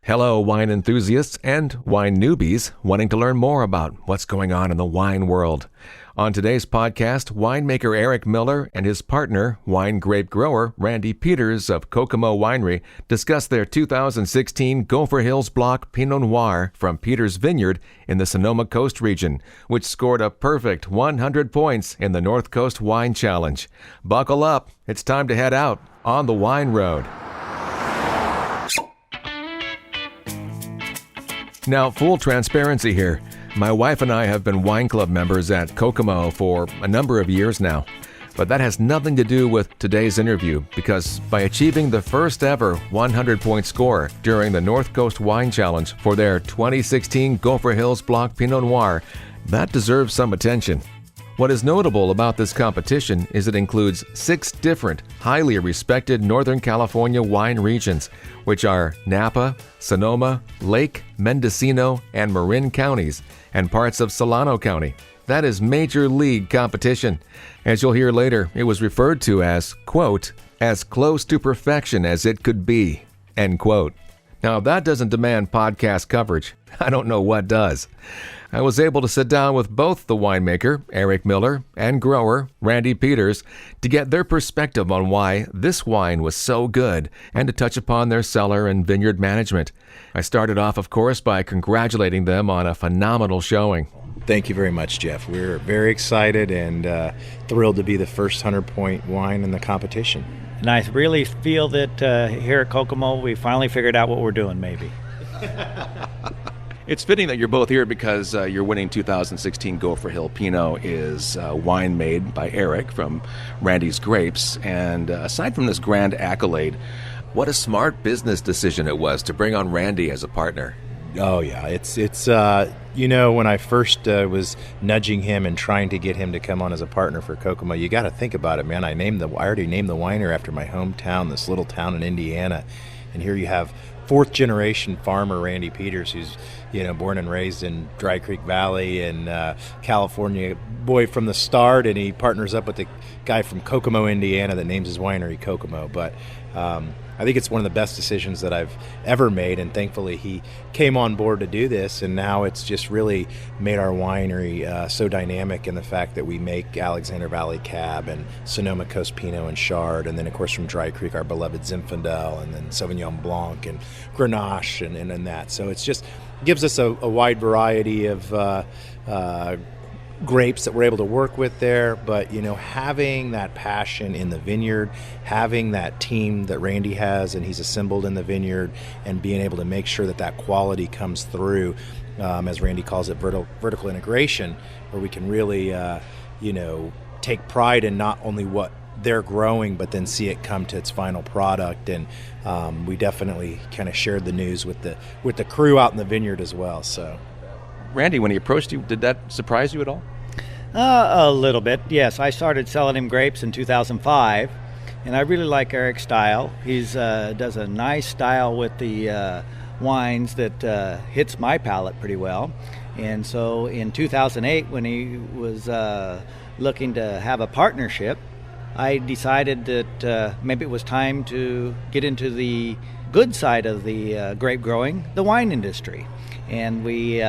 Hello, wine enthusiasts and wine newbies wanting to learn more about what's going on in the wine world. On today's podcast, winemaker Erik Miller and his partner, Winegrape grower Randy Peters of Kokomo Winery, discuss their 2016 Gopher Hills Block Pinot Noir from Peters Vineyard in the Sonoma Coast region, which scored a perfect 100 points in the North Coast Wine Challenge. Buckle up, it's time to head out on the wine road. Now, full transparency here. My wife and I have been wine club members at Kokomo for a number of years now. But that has nothing to do with today's interview, because by achieving the first ever 100-point score during the North Coast Wine Challenge for their 2016 Gopher Hills Block Pinot Noir, that deserves some attention. What is notable about this competition is it includes 6 different, highly respected Northern California wine regions, which are Napa, Sonoma, Lake, Mendocino, and Marin counties, and parts of Solano County. That is major league competition. As you'll hear later, it was referred to as, quote, as close to perfection as it could be, end quote. Now, if that doesn't demand podcast coverage, I don't know what does. I was able to sit down with both the winemaker, Erik Miller, and grower, Randy Peters, to get their perspective on why this wine was so good and to touch upon their cellar and vineyard management. I started off, of course, by congratulating them on a phenomenal showing. Thank you very much, Jeff. We're very excited and thrilled to be the first 100-point wine in the competition. And I really feel that here at Kokomo, we finally figured out what we're doing, maybe. It's fitting that you're both here because your winning 2016 Gopher Hill Pinot is wine made by Erik from Randy's Grapes. And aside from this grand accolade, what a smart business decision it was to bring on Randy as a partner. Oh, yeah. It's when I first was nudging him and trying to get him to come on as a partner for Kokomo, you got to think about it, man. I already named the winery after my hometown, this little town in Indiana. And here you have fourth-generation farmer Randy Peters, who's born and raised in Dry Creek Valley in California, boy from the start, and he partners up with the guy from Kokomo, Indiana, that names his winery Kokomo. But I think it's one of the best decisions that I've ever made, and thankfully he came on board to do this, and now it's just really made our winery so dynamic in the fact that we make Alexander Valley Cab and Sonoma Coast Pinot and Chard, and then of course from Dry Creek our beloved Zinfandel, and then Sauvignon Blanc and Grenache and that. So it's just gives us a wide variety of grapes that we're able to work with there, but having that passion in the vineyard, having that team that Randy has and he's assembled in the vineyard, and being able to make sure that quality comes through, as Randy calls it, vertical integration, where we can really take pride in not only what they're growing, but then see it come to its final product. And we definitely kind of shared the news with the crew out in the vineyard as well. So Randy, when he approached you, did that surprise you at all? A little bit, yes. I started selling him grapes in 2005, and I really like Erik's style. He's does a nice style with the wines that hits my palate pretty well. And so in 2008, when he was looking to have a partnership, I decided that maybe it was time to get into the good side of the grape growing, the wine industry. And we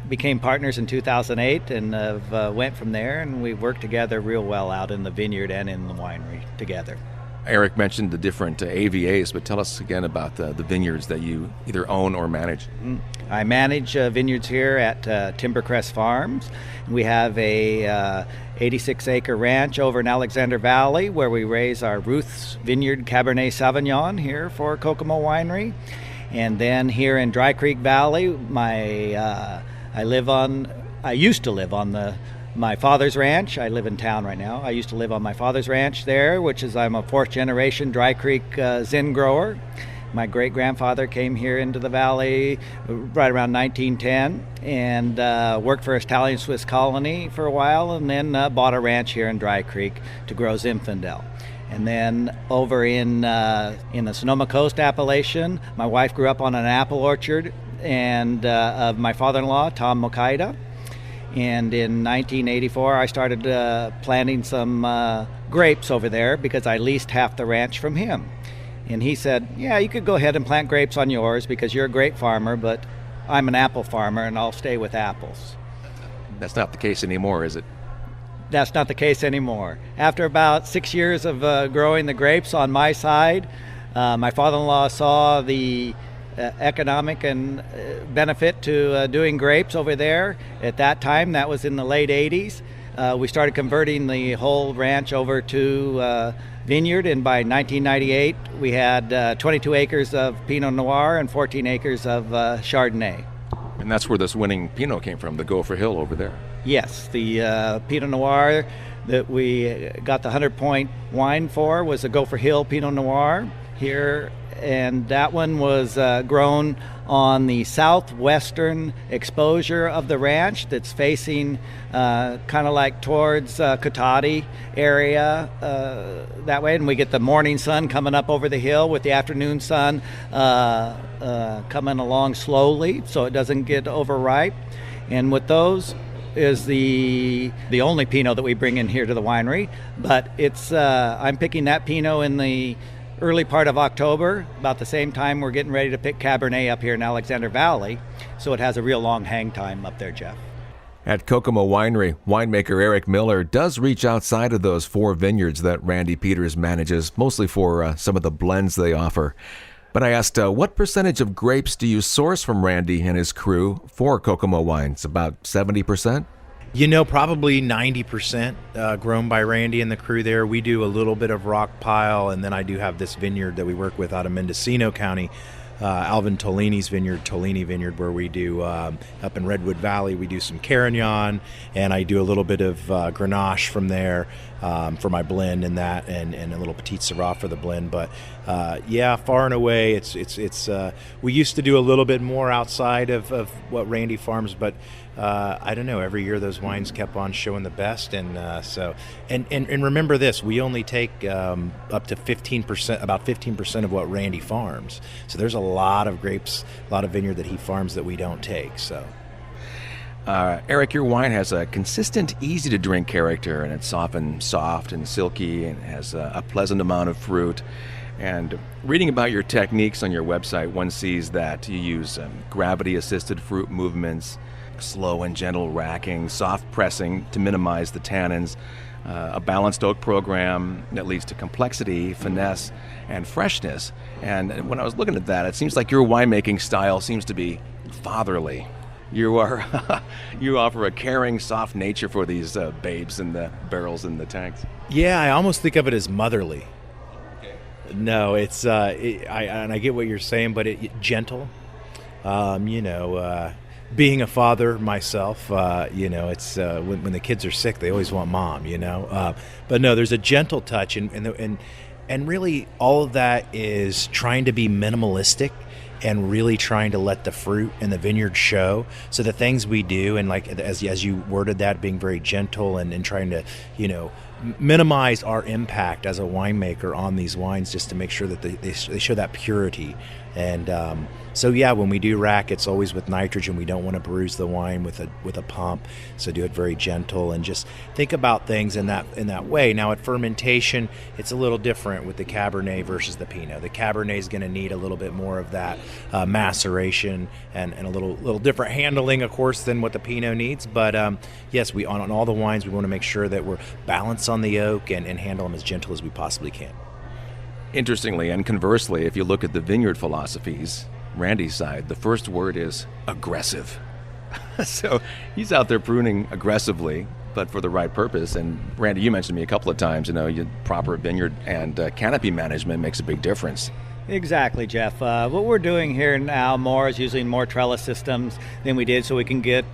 became partners in 2008 and went from there, and we worked together real well out in the vineyard and in the winery together. Erik mentioned the different AVAs, but tell us again about the vineyards that you either own or manage. I manage vineyards here at Timbercrest Farms. We have a 86-acre ranch over in Alexander Valley where we raise our Ruth's Vineyard Cabernet Sauvignon here for Kokomo Winery. And then here in Dry Creek Valley, I used to live on my father's ranch. I live in town right now. I used to live on my father's ranch there, I'm a fourth-generation Dry Creek Zin grower. My great-grandfather came here into the valley right around 1910 and worked for Italian Swiss colony for a while, and then bought a ranch here in Dry Creek to grow Zinfandel. And then over in the Sonoma Coast appellation, my wife grew up on an apple orchard and of my father-in-law, Tom Mokaida. And in 1984, I started planting some grapes over there because I leased half the ranch from him. And he said, yeah, you could go ahead and plant grapes on yours because you're a grape farmer, but I'm an apple farmer and I'll stay with apples. That's not the case anymore, is it? That's not the case anymore. After about 6 years of growing the grapes on my side, my father-in-law saw the economic and benefit to doing grapes over there. At that time, that was in the late 80s. We started converting the whole ranch over to vineyard, and by 1998, we had 22 acres of Pinot Noir and 14 acres of Chardonnay. And that's where this winning Pinot came from, the Gopher Hill over there. Yes, the Pinot Noir that we got the 100-point wine for was the Gopher Hill Pinot Noir here, and that one was grown on the southwestern exposure of the ranch that's facing kind of like towards Cotati area that way, and we get the morning sun coming up over the hill with the afternoon sun coming along slowly so it doesn't get overripe. And with those is the only Pinot that we bring in here to the winery, but it's I'm picking that Pinot in the early part of October, about the same time we're getting ready to pick Cabernet up here in Alexander Valley, so it has a real long hang time up there, Jeff. At Kokomo Winery, winemaker Erik Miller does reach outside of those 4 vineyards that Randy Peters manages, mostly for some of the blends they offer. But I asked, what percentage of grapes do you source from Randy and his crew for Kokomo wines? About 70%? Probably 90% grown by Randy and the crew there. We do a little bit of rock pile, and then I do have this vineyard that we work with out of Mendocino County, Alvin Tolini's vineyard, Tolini Vineyard, where we do up in Redwood Valley. We do some Carignan, and I do a little bit of Grenache from there for my blend and that, and a little Petit Syrah for the blend. But far and away, it's we used to do a little bit more outside of what Randy farms, but I don't know. Every year those wines kept on showing the best, and remember this: we only take up to 15%, about 15% of what Randy farms. So there's a lot of grapes, a lot of vineyard that he farms that we don't take. So, Erik, your wine has a consistent, easy-to-drink character, and it's often soft and silky, and has a pleasant amount of fruit. And reading about your techniques on your website, one sees that you use gravity-assisted fruit movements, slow and gentle racking, soft pressing to minimize the tannins, a balanced oak program that leads to complexity, finesse, and freshness. And when I was looking at that, it seems like your winemaking style seems to be fatherly. You offer a caring, soft nature for these babes in the barrels and the tanks. Yeah, I almost think of it as motherly. Okay. No, it's I get what you're saying, but gentle. Being a father myself, it's when the kids are sick, they always want mom, But no, there's a gentle touch, and really all of that is trying to be minimalistic and really trying to let the fruit and the vineyard show. So the things we do, and like as you worded that, being very gentle and trying to, minimize our impact as a winemaker on these wines, just to make sure that they show that purity. And when we do rack, it's always with nitrogen. We don't want to bruise the wine with a pump, so do it very gentle and just think about things in that way. Now at fermentation, it's a little different with the Cabernet versus the Pinot. The Cabernet is going to need a little bit more of that maceration and a little different handling, of course, than what the Pinot needs. But yes, we on all the wines, we want to make sure that we're balanced on the oak and handle them as gentle as we possibly can. Interestingly, and conversely, if you look at the vineyard philosophies, Randy's side, the first word is aggressive. So he's out there pruning aggressively, but for the right purpose. And Randy, you mentioned to me a couple of times, proper vineyard and canopy management makes a big difference. Exactly, Jeff. What we're doing here now more is using more trellis systems than we did, so we can get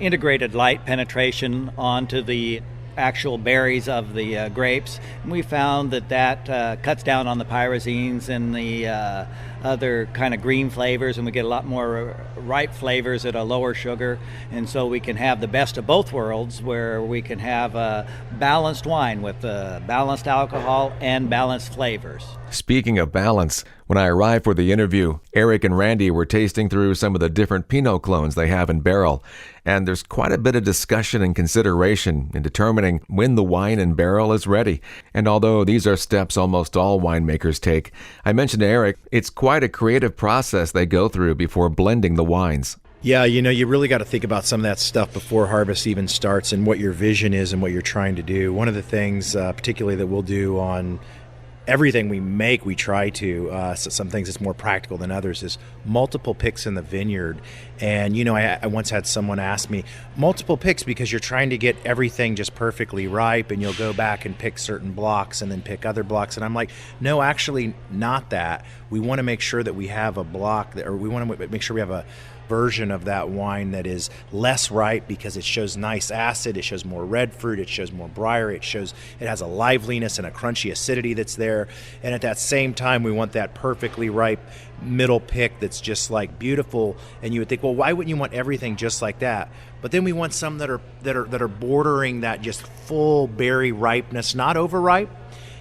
integrated light penetration onto the actual berries of the grapes. And we found that cuts down on the pyrazines and the other kind of green flavors, and we get a lot more ripe flavors at a lower sugar. And so we can have the best of both worlds, where we can have a balanced wine with balanced alcohol and balanced flavors. Speaking of balance, when I arrived for the interview, Erik and Randy were tasting through some of the different Pinot clones they have in barrel, and there's quite a bit of discussion and consideration in determining when the wine in barrel is ready. And although these are steps almost all winemakers take, I mentioned to Erik, it's quite a creative process they go through before blending the wines. Yeah, you really got to think about some of that stuff before harvest even starts and what your vision is and what you're trying to do. One of the things, particularly that we'll do on everything we make, we try to, so some things it's more practical than others, is multiple picks in the vineyard. And, I once had someone ask me, multiple picks because you're trying to get everything just perfectly ripe, and you'll go back and pick certain blocks and then pick other blocks. And I'm like, no, actually not that. We want to make sure that we have a block, or we want to make sure we have a version of that wine that is less ripe because it shows nice acid, it shows more red fruit, it shows more briar, it has a liveliness and a crunchy acidity that's there. And at that same time, we want that perfectly ripe middle pick that's just like beautiful. And you would think, well, why wouldn't you want everything just like that? But then we want some that are bordering that just full berry ripeness, not overripe.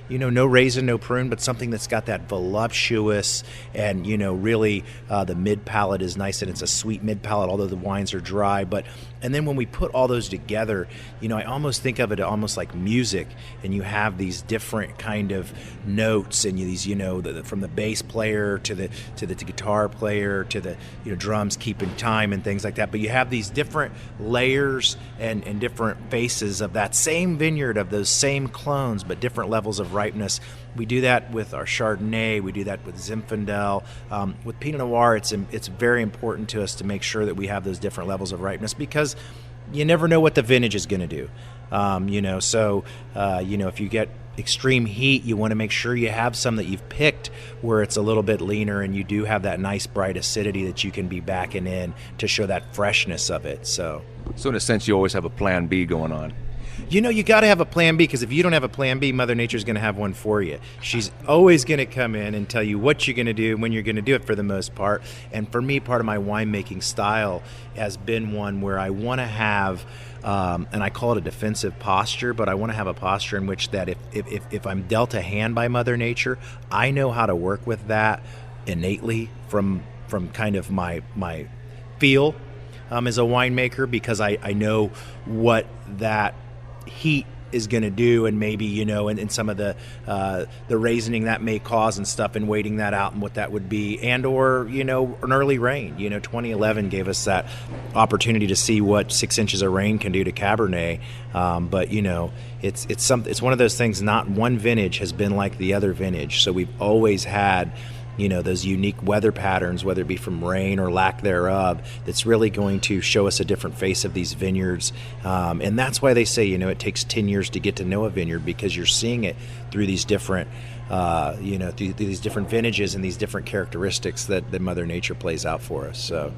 No raisin, no prune, but something that's got that voluptuous and, really the mid palate is nice, and it's a sweet mid palate, although the wines are dry. And then when we put all those together, I almost think of it almost like music, and you have these different kind of notes, and these, from the bass player to the guitar player to the, drums keeping time and things like that. But you have these different layers and different faces of that same vineyard, of those same clones, but different levels of ripeness. We do that with our Chardonnay. We do that with Zinfandel. With Pinot Noir, it's very important to us to make sure that we have those different levels of ripeness, because you never know what the vintage is going to do. If you get extreme heat, you want to make sure you have some that you've picked where it's a little bit leaner, and you do have that nice bright acidity that you can be backing in to show that freshness of it. So in a sense, you always have a plan B going on. You got to have a plan B, because if you don't have a plan B, Mother Nature's going to have one for you. She's always going to come in and tell you what you're going to do, when you're going to do it, for the most part. And for me, part of my winemaking style has been one where I want to have, and I call it a defensive posture, but I want to have a posture in which that if I'm dealt a hand by Mother Nature, I know how to work with that innately from kind of my feel as a winemaker, because I know what that heat is going to do, and maybe and some of the raisioning that may cause and stuff, and waiting that out and what that would be, and or an early rain. 2011 gave us that opportunity to see what 6 inches of rain can do to Cabernet. But it's one of those things. Not one vintage has been like the other vintage, so we've always had those unique weather patterns, whether it be from rain or lack thereof, that's really going to show us a different face of these vineyards. And that's why they say, it takes 10 years to get to know a vineyard, because you're seeing it through these different, through these different vintages and these different characteristics that Mother Nature plays out for us. So.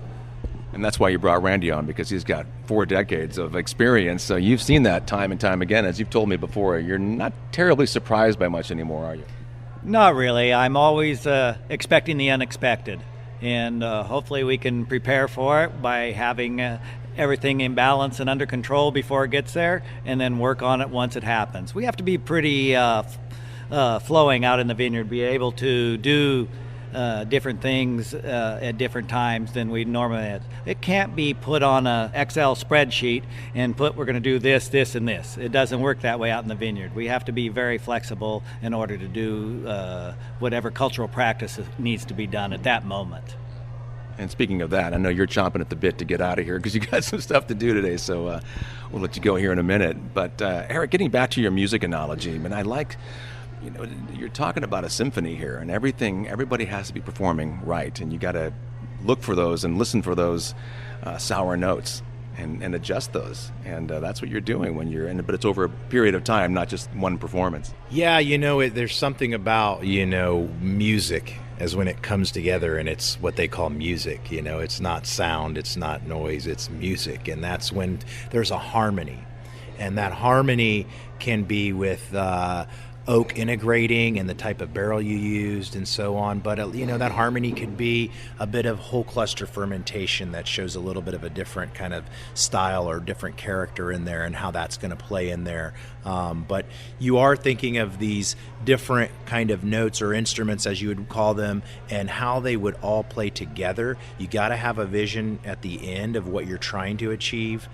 And that's why you brought Randy on, because he's got 4 decades of experience. So you've seen that time and time again. As you've told me before, you're not terribly surprised by much anymore, are you? Not really. I'm always expecting the unexpected, and hopefully we can prepare for it by having everything in balance and under control before it gets there, and then work on it once it happens. We have to be pretty flowing out in the vineyard, be able to do different things at different times than we normally have. It can't be put on a Excel spreadsheet and we're going to do this, this, and this. It doesn't work that way out in the vineyard. We have to be very flexible in order to do whatever cultural practice needs to be done at that moment. And speaking of that, I know you're chomping at the bit to get out of here because you got some stuff to do today, so we'll let you go here in a minute. But Erik, getting back to your music analogy, I mean, I like, you're talking about a symphony here, and everybody has to be performing right, and you got to look for those and listen for those sour notes and adjust those, and that's what you're doing when you're in it, but it's over a period of time, not just one performance. Yeah, there's something about, music as when it comes together, and it's what they call music. It's not sound, it's not noise, it's music, and that's when there's a harmony, and that harmony can be with oak integrating and the type of barrel you used and so on. But, that harmony could be a bit of whole cluster fermentation that shows a little bit of a different kind of style or different character in there and how that's going to play in there. But you are thinking of these different kind of notes or instruments, as you would call them, and how they would all play together. You got to have a vision at the end of what you're trying to achieve.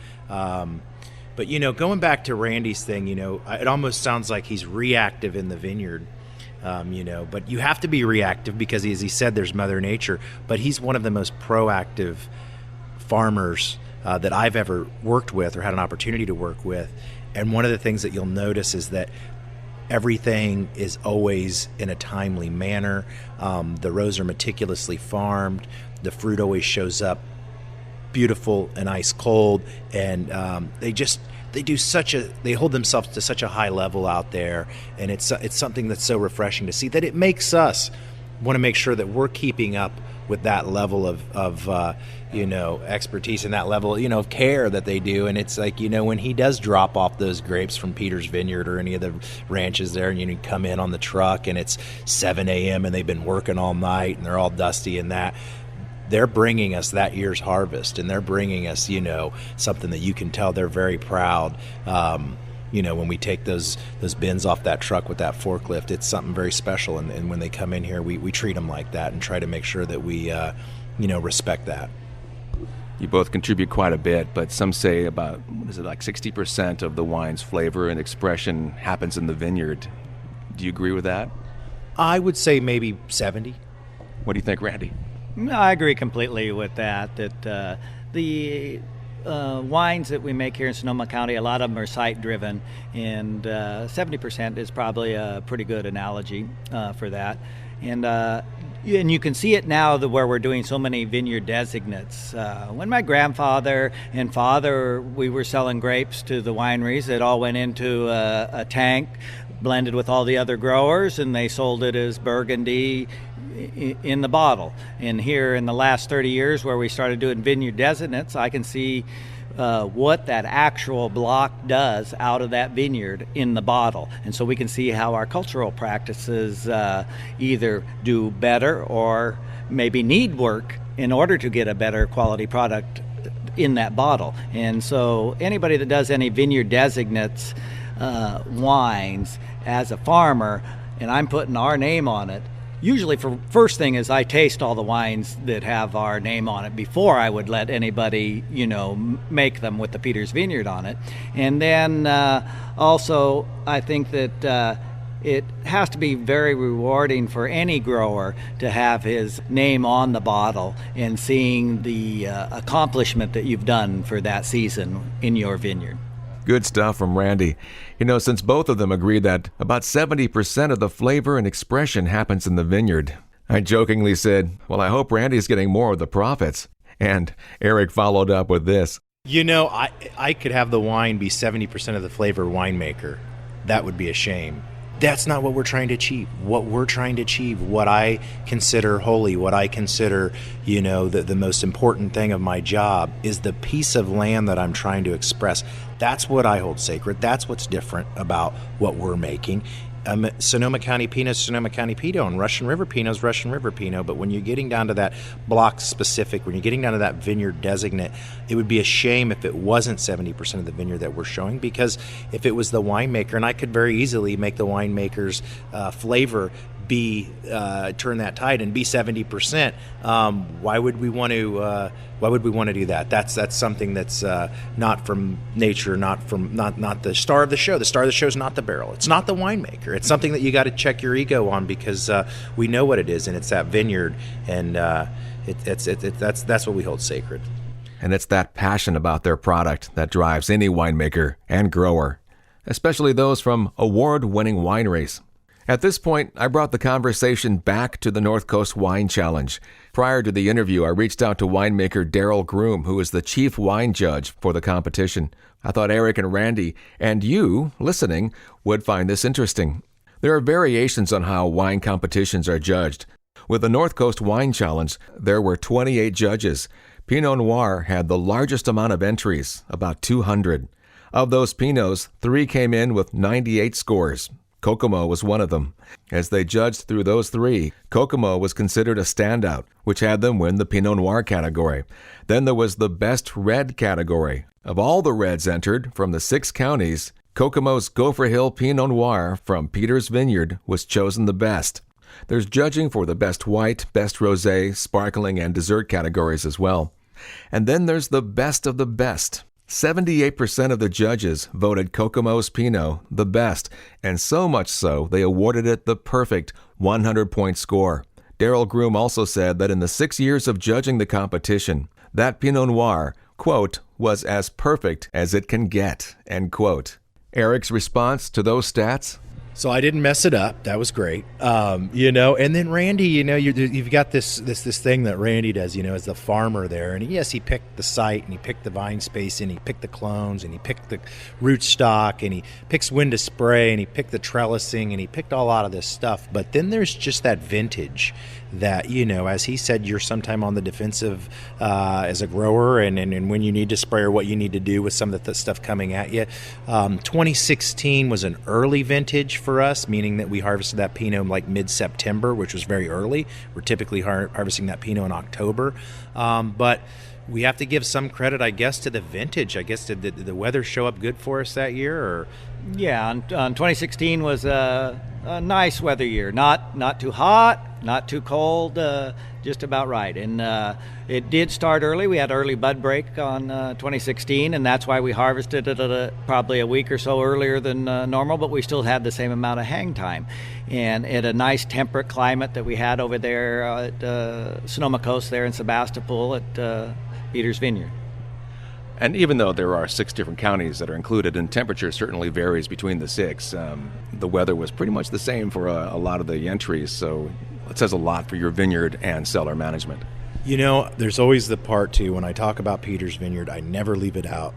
But, going back to Randy's thing, it almost sounds like he's reactive in the vineyard, but you have to be reactive because, as he said, there's Mother Nature. But he's one of the most proactive farmers that I've ever worked with or had an opportunity to work with. And one of the things that you'll notice is that everything is always in a timely manner. The rows are meticulously farmed. The fruit always shows up beautiful and ice cold, and they hold themselves to such a high level out there, and it's something that's so refreshing to see that it makes us want to make sure that we're keeping up with that level of expertise and that level of care that they do. And it's like, when he does drop off those grapes from Peter's Vineyard or any of the ranches there, and you come in on the truck and it's 7 a.m. and they've been working all night and they're all dusty and that, they're bringing us that year's harvest, and they're bringing us, something that you can tell they're very proud. When we take those bins off that truck with that forklift, it's something very special. And when they come in here, we treat them like that and try to make sure that we, respect that. You both contribute quite a bit, but some say about, 60% of the wine's flavor and expression happens in the vineyard. Do you agree with that? I would say maybe 70. What do you think, Randy? No, I agree completely with that. That the wines that we make here in Sonoma County, a lot of them are site-driven, and 70% is probably a pretty good analogy for that. And you can see it now where we're doing so many vineyard designates. When my grandfather and father, we were selling grapes to the wineries, it all went into a tank, blended with all the other growers, and they sold it as Burgundy in the bottle. And here in the last 30 years where we started doing vineyard designates, I can see what that actual block does out of that vineyard in the bottle. And so we can see how our cultural practices either do better or maybe need work in order to get a better quality product in that bottle. And so anybody that does any vineyard designates wines as a farmer, and I'm putting our name on it, usually first thing is I taste all the wines that have our name on it before I would let anybody, make them with the Peter's Vineyard on it. And then also I think that it has to be very rewarding for any grower to have his name on the bottle and seeing the accomplishment that you've done for that season in your vineyard. Good stuff from Randy. Since both of them agree that about 70% of the flavor and expression happens in the vineyard, I jokingly said, well, I hope Randy's getting more of the profits. And Erik followed up with this. I could have the wine be 70% of the flavor winemaker. That would be a shame. That's not what we're trying to achieve. What we're trying to achieve, what I consider holy, what I consider, the most important thing of my job is the piece of land that I'm trying to express. That's what I hold sacred. That's what's different about what we're making. Sonoma County Pinot, Sonoma County Pinot, and Russian River Pinot is Russian River Pinot. But when you're getting down to that block specific, when you're getting down to that vineyard designate, it would be a shame if it wasn't 70% of the vineyard that we're showing, because if it was the winemaker, and I could very easily make the winemaker's flavor be turn that tide and be 70%. Why would we want to do that? That's something that's not from nature, not the star of the show. The star of the show is not the barrel. It's not the winemaker. It's something that you got to check your ego on, because we know what it is, and it's that vineyard, and that's what we hold sacred. And it's that passion about their product that drives any winemaker and grower, especially those from award-winning wineries. At this point, I brought the conversation back to the North Coast Wine Challenge. Prior to the interview, I reached out to winemaker Daryl Groom, who is the chief wine judge for the competition. I thought Erik and Randy, and you, listening, would find this interesting. There are variations on how wine competitions are judged. With the North Coast Wine Challenge, there were 28 judges. Pinot Noir had the largest amount of entries, about 200. Of those Pinots, 3 came in with 98 scores. Kokomo was one of them. As they judged through those three, Kokomo was considered a standout, which had them win the Pinot Noir category. Then there was the Best Red category. Of all the reds entered from the 6 counties, Kokomo's Gopher Hill Pinot Noir from Peter's Vineyard was chosen the best. There's judging for the Best White, Best Rosé, Sparkling, and Dessert categories as well. And then there's the best of the best. 78% of the judges voted Kokomo's Pinot the best, and so much so they awarded it the perfect 100-point score. Daryl Groom also said that in the 6 years of judging the competition, that Pinot Noir, quote, was as perfect as it can get, end quote. Erik's response to those stats? So I didn't mess it up. That was great. And then Randy, you've got this thing that Randy does, as the farmer there. And yes, he picked the site and he picked the vine spacing, he picked the clones and he picked the rootstock and he picks when to spray and he picked the trellising and he picked a lot of this stuff. But then there's just that vintage that, as he said, you're sometime on the defensive as a grower and when you need to spray or what you need to do with some of the stuff coming at you. 2016 was an early vintage for us, meaning that we harvested that Pinot like mid-September, which was very early. We're typically harvesting that Pinot in October. But we have to give some credit, I guess, to the vintage. I guess did the weather show up good for us that year? Or yeah, 2016 was a nice weather year. Not too hot, not too cold, just about right. And it did start early. We had early bud break on 2016, and that's why we harvested it probably a week or so earlier than normal, but we still had the same amount of hang time. And at a nice temperate climate that we had over there at Sonoma Coast there in Sebastopol at Peter's Vineyard. And even though there are 6 different counties that are included, and temperature certainly varies between the 6, the weather was pretty much the same for a lot of the entries, so it says a lot for your vineyard and cellar management. There's always the part, too, when I talk about Peter's Vineyard, I never leave it out.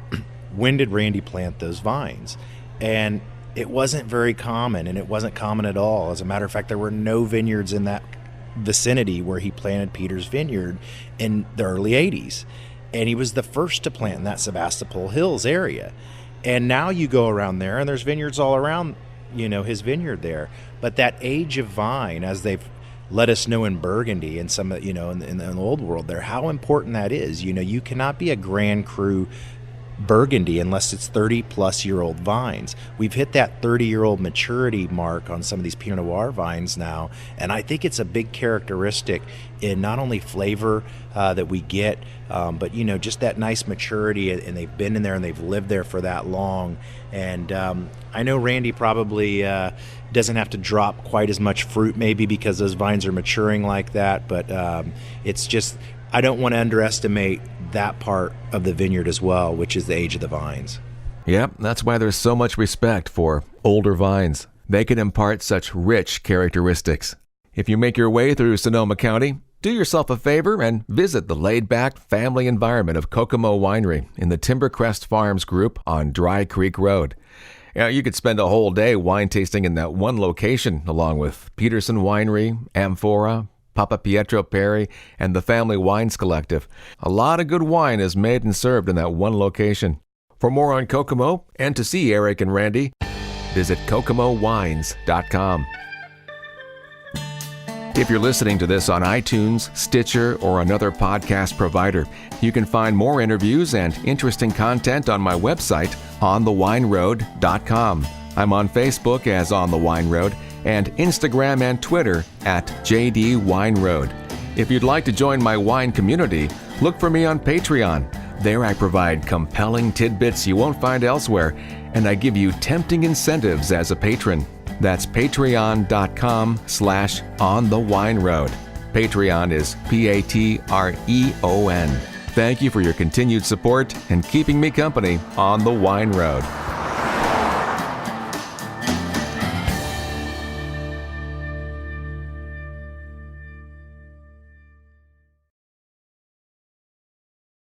When did Randy plant those vines? And it wasn't very common, and it wasn't common at all. As a matter of fact, there were no vineyards in that vicinity where he planted Peter's Vineyard in the early 80s. And he was the first to plant in that Sebastopol Hills area. And now you go around there, and there's vineyards all around, his vineyard there. But that age of vine, as they've let us know in Burgundy and some, in the old world there, how important that is. You cannot be a Grand Cru Burgundy unless it's 30-plus-year-old vines. We've hit that 30-year-old maturity mark on some of these Pinot Noir vines now, and I think it's a big characteristic in not only flavor that we get, but just that nice maturity, and they've been in there and they've lived there for that long. And I know Randy probably doesn't have to drop quite as much fruit maybe because those vines are maturing like that, but it's just, I don't want to underestimate that part of the vineyard as well, which is the age of the vines. Yep, that's why there's so much respect for older vines. They can impart such rich characteristics. If you make your way through Sonoma County, do yourself a favor and visit the laid-back family environment of Kokomo Winery in the Timbercrest Farms group on Dry Creek Road. You could spend a whole day wine tasting in that one location, along with Peterson Winery, Amphora, Papa Pietro Perry, and the Family Wines Collective. A lot of good wine is made and served in that one location. For more on Kokomo and to see Erik and Randy, visit KokomoWines.com. If you're listening to this on iTunes, Stitcher, or another podcast provider, you can find more interviews and interesting content on my website, onthewineroad.com. I'm on Facebook as On the Wine Road, and Instagram and Twitter at JD Wine Road. If you'd like to join my wine community, look for me on Patreon. There I provide compelling tidbits you won't find elsewhere, and I give you tempting incentives as a patron. That's patreon.com/onthewineroad. Patreon is Patreon. Thank you for your continued support and keeping me company on the Wine Road.